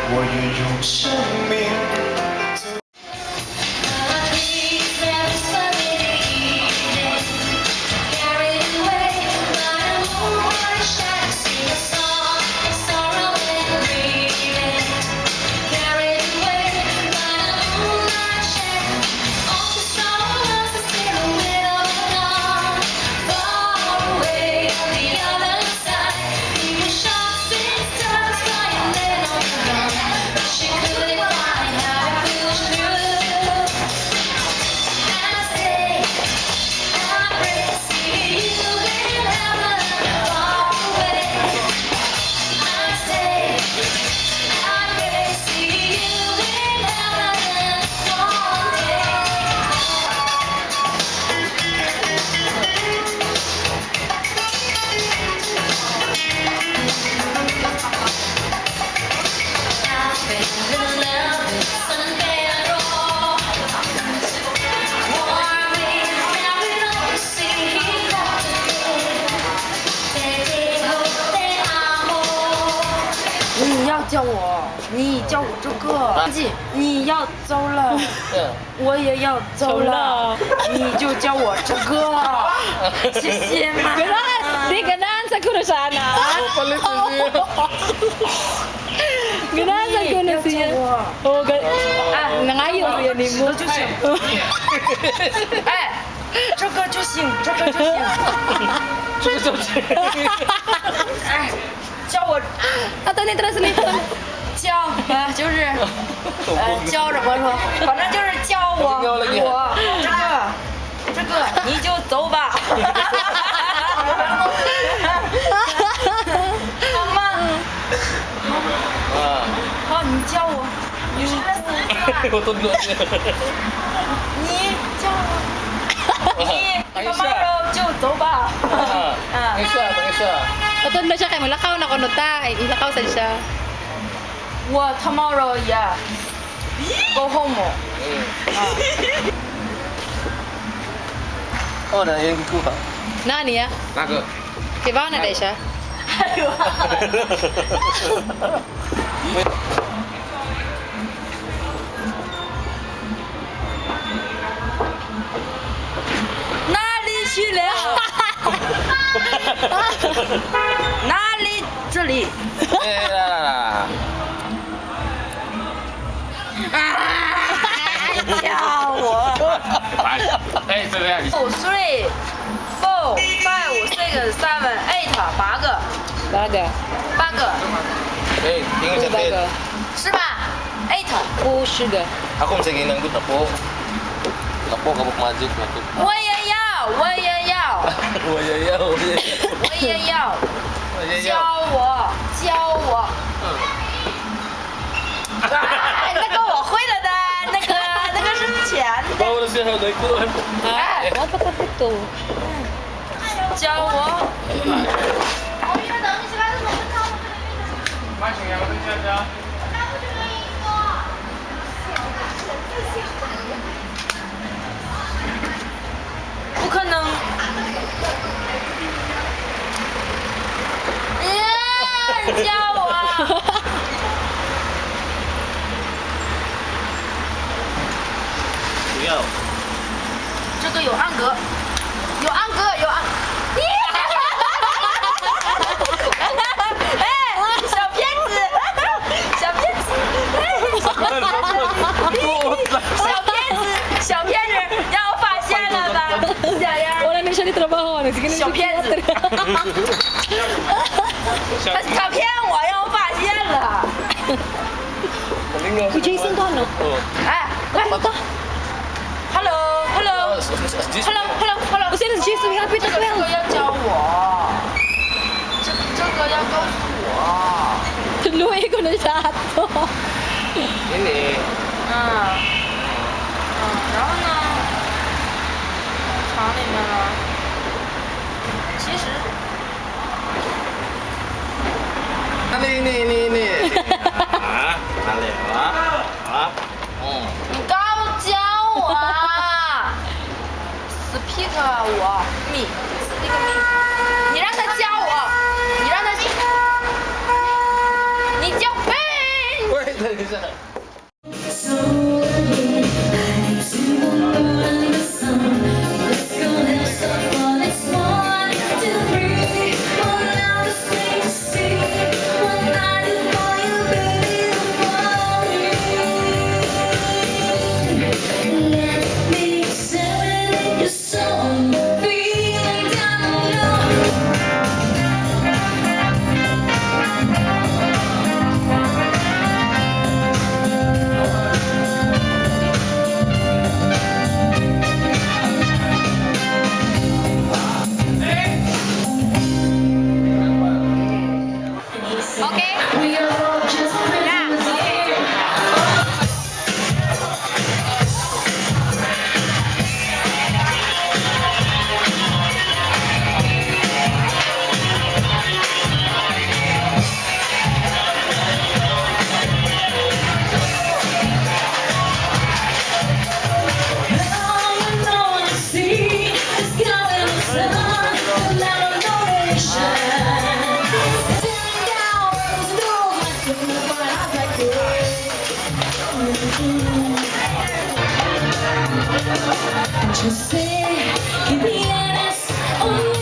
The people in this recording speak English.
我愿用生命。你要叫我，你叫我这个，你要走了，我也要走了，你就叫我这个，谢谢嘛。Di ganaan ko na sana. Palit na siya. Ganaan ko na siya. Oh, nangayo siya ni mo. 就行。哎，这个就行，这个就行。这个就是。哎，叫我 Atau ni translator. 叫就是叫什么说，反正就是叫我这个你就走吧。好吗？好，你叫我，你我都乐意。你叫我，你妈妈肉就走吧。等一下，等一下。 Atau na siya kay malakaw na kuno ta. Ilakaw sa siya. 我 tomorrow yeah go home. 哦，那演哭吧。 Nani ya? 哪个？ Kay ba na dai siya? 哪里去了？哪里？这里。哎啦！叫我。哎，这个呀。 3 4 5 6 7 8 8个。 Baga. 8个。哎，听一下 Baga. 是吧？8。Oh, sugar. Ako sige nang good tapo. Tapo kabuk magic na to. 我也要，我也要，我也要，我也要。我也教要。我，教我。那个我会了的，那个是钱的。 Bawa na siya na ito. Ah, apa ka ito? 教我。不可能。教我。不要。这个有暗格，有暗格，有暗。哎，小骗子，小骗子，小骗子，让我发现了吧，小样。 Wala na siya ni trabaho. Sige na. 小骗子。他骗我，让我发现了。 Si Jason to ano? 哎，来，Hello。 O sino si Jason? Happy 这 to 个 well. 要教我，这个要告诉我。 Tuluay ko na siya ato. Ini. 然后呢？厂里面呢？其实。 Ini. Ah, nalewa. Ah. 你高教我，speak 我 me speak me， 你让他教我，你让他，你教喂。Yo sé que vienes hoy.